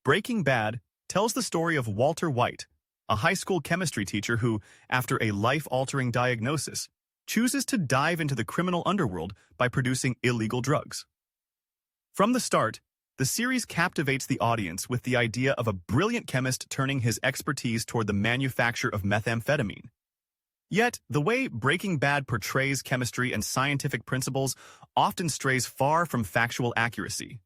Breaking Bad tells the story of Walter White, a high school chemistry teacher who, after a life-altering diagnosis, chooses to dive into the criminal underworld by producing illegal drugs. From the start, the series captivates the audience with the idea of a brilliant chemist turning his expertise toward the manufacture of methamphetamine. Yet, the way Breaking Bad portrays chemistry and scientific principles often strays far from factual accuracy.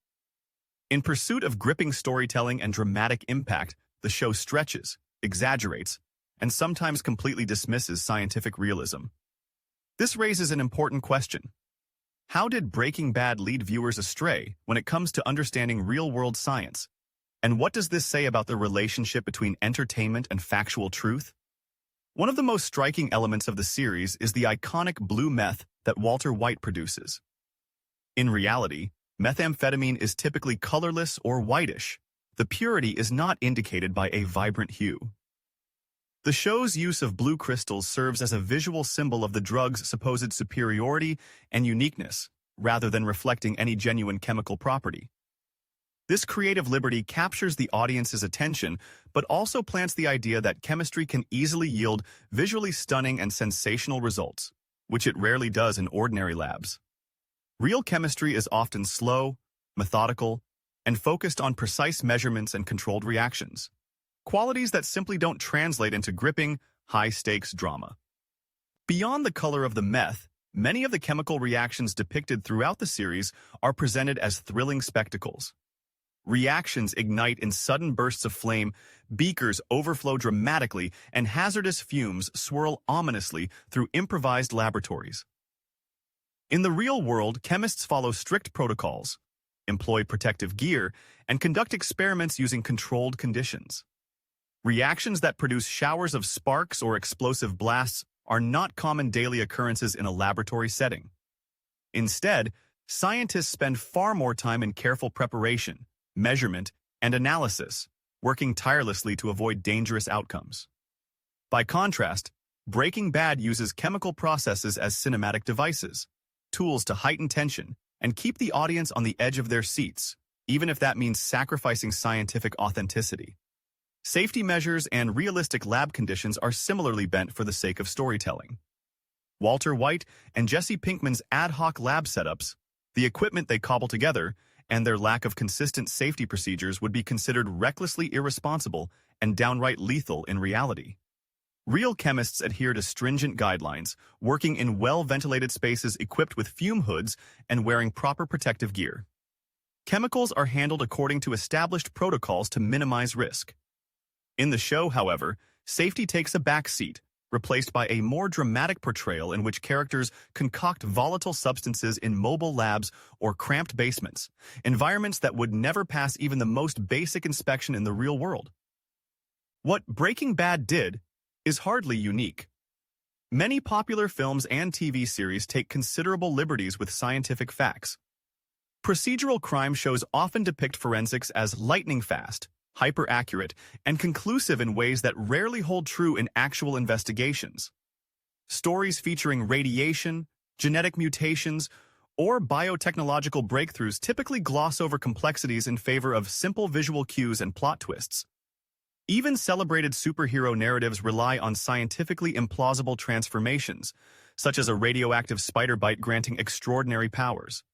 In pursuit of gripping storytelling and dramatic impact, the show stretches, exaggerates, and sometimes completely dismisses scientific realism. This raises an important question. How did Breaking Bad lead viewers astray when it comes to understanding real-world science? And what does this say about the relationship between entertainment and factual truth? One of the most striking elements of the series is the iconic blue meth that Walter White produces. In reality, methamphetamine is typically colorless or whitish. The purity is not indicated by a vibrant hue. The show's use of blue crystals serves as a visual symbol of the drug's supposed superiority and uniqueness, rather than reflecting any genuine chemical property. This creative liberty captures the audience's attention, but also plants the idea that chemistry can easily yield visually stunning and sensational results, which it rarely does in ordinary labs. Real chemistry is often slow, methodical, and focused on precise measurements and controlled reactions, qualities that simply don't translate into gripping, high-stakes drama. Beyond the color of the meth, many of the chemical reactions depicted throughout the series are presented as thrilling spectacles. Reactions ignite in sudden bursts of flame, beakers overflow dramatically, and hazardous fumes swirl ominously through improvised laboratories. In the real world, chemists follow strict protocols, employ protective gear, and conduct experiments using controlled conditions. Reactions that produce showers of sparks or explosive blasts are not common daily occurrences in a laboratory setting. Instead, scientists spend far more time in careful preparation, measurement, and analysis, working tirelessly to avoid dangerous outcomes. By contrast, Breaking Bad uses chemical processes as cinematic devices, tools to heighten tension and keep the audience on the edge of their seats, even if that means sacrificing scientific authenticity. Safety measures and realistic lab conditions are similarly bent for the sake of storytelling. Walter White and Jesse Pinkman's ad hoc lab setups, the equipment they cobble together, and their lack of consistent safety procedures would be considered recklessly irresponsible and downright lethal in reality. Real chemists adhere to stringent guidelines, working in well-ventilated spaces equipped with fume hoods and wearing proper protective gear. Chemicals are handled according to established protocols to minimize risk. In the show, however, safety takes a back seat, replaced by a more dramatic portrayal in which characters concoct volatile substances in mobile labs or cramped basements, environments that would never pass even the most basic inspection in the real world. What Breaking Bad did is hardly unique. Many popular films and TV series take considerable liberties with scientific facts. Procedural crime shows often depict forensics as lightning fast, hyper-accurate, and conclusive in ways that rarely hold true in actual investigations. Stories featuring radiation, genetic mutations, or biotechnological breakthroughs typically gloss over complexities in favor of simple visual cues and plot twists. Even celebrated superhero narratives rely on scientifically implausible transformations, such as a radioactive spider bite granting extraordinary powers.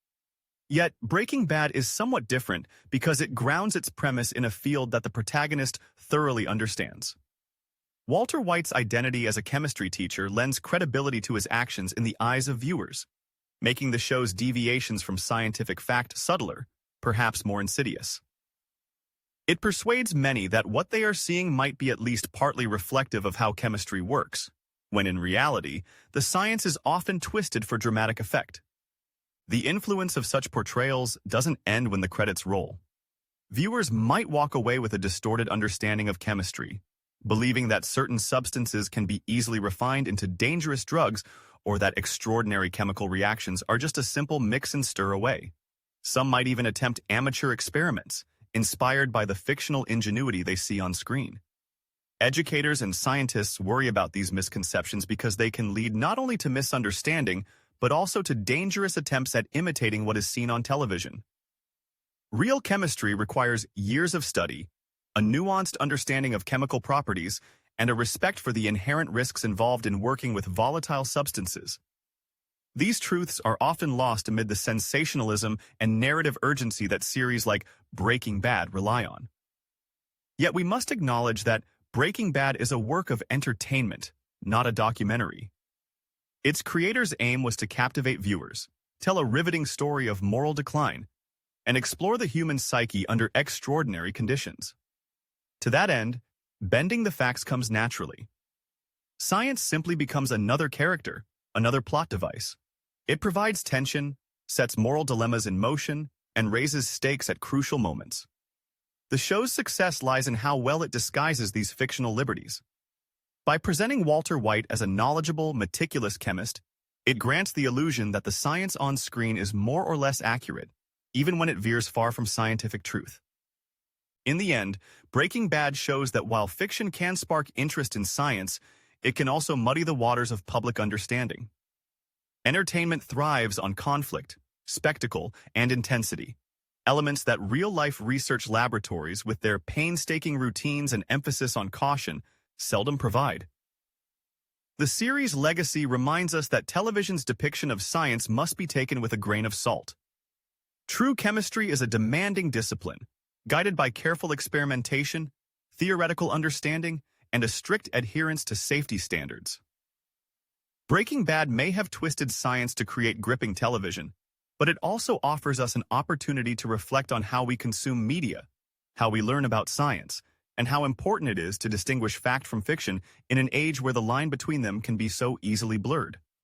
Yet, Breaking Bad is somewhat different because it grounds its premise in a field that the protagonist thoroughly understands. Walter White's identity as a chemistry teacher lends credibility to his actions in the eyes of viewers, making the show's deviations from scientific fact subtler, perhaps more insidious. It persuades many that what they are seeing might be at least partly reflective of how chemistry works, when in reality, the science is often twisted for dramatic effect. The influence of such portrayals doesn't end when the credits roll. Viewers might walk away with a distorted understanding of chemistry, believing that certain substances can be easily refined into dangerous drugs or that extraordinary chemical reactions are just a simple mix and stir away. Some might even attempt amateur experiments, inspired by the fictional ingenuity they see on screen. Educators and scientists worry about these misconceptions because they can lead not only to misunderstanding, but also to dangerous attempts at imitating what is seen on television. Real chemistry requires years of study, a nuanced understanding of chemical properties, and a respect for the inherent risks involved in working with volatile substances. These truths are often lost amid the sensationalism and narrative urgency that series like Breaking Bad rely on. Yet we must acknowledge that Breaking Bad is a work of entertainment, not a documentary. Its creator's aim was to captivate viewers, tell a riveting story of moral decline, and explore the human psyche under extraordinary conditions. To that end, bending the facts comes naturally. Science simply becomes another character, another plot device. It provides tension, sets moral dilemmas in motion, and raises stakes at crucial moments. The show's success lies in how well it disguises these fictional liberties. By presenting Walter White as a knowledgeable, meticulous chemist, it grants the illusion that the science on screen is more or less accurate, even when it veers far from scientific truth. In the end, Breaking Bad shows that while fiction can spark interest in science, it can also muddy the waters of public understanding. Entertainment thrives on conflict, spectacle, and intensity, elements that real-life research laboratories, with their painstaking routines and emphasis on caution, seldom provide. The series' legacy reminds us that television's depiction of science must be taken with a grain of salt. True chemistry is a demanding discipline, guided by careful experimentation, theoretical understanding, and a strict adherence to safety standards. Breaking Bad may have twisted science to create gripping television, but it also offers us an opportunity to reflect on how we consume media, how we learn about science, and how important it is to distinguish fact from fiction in an age where the line between them can be so easily blurred.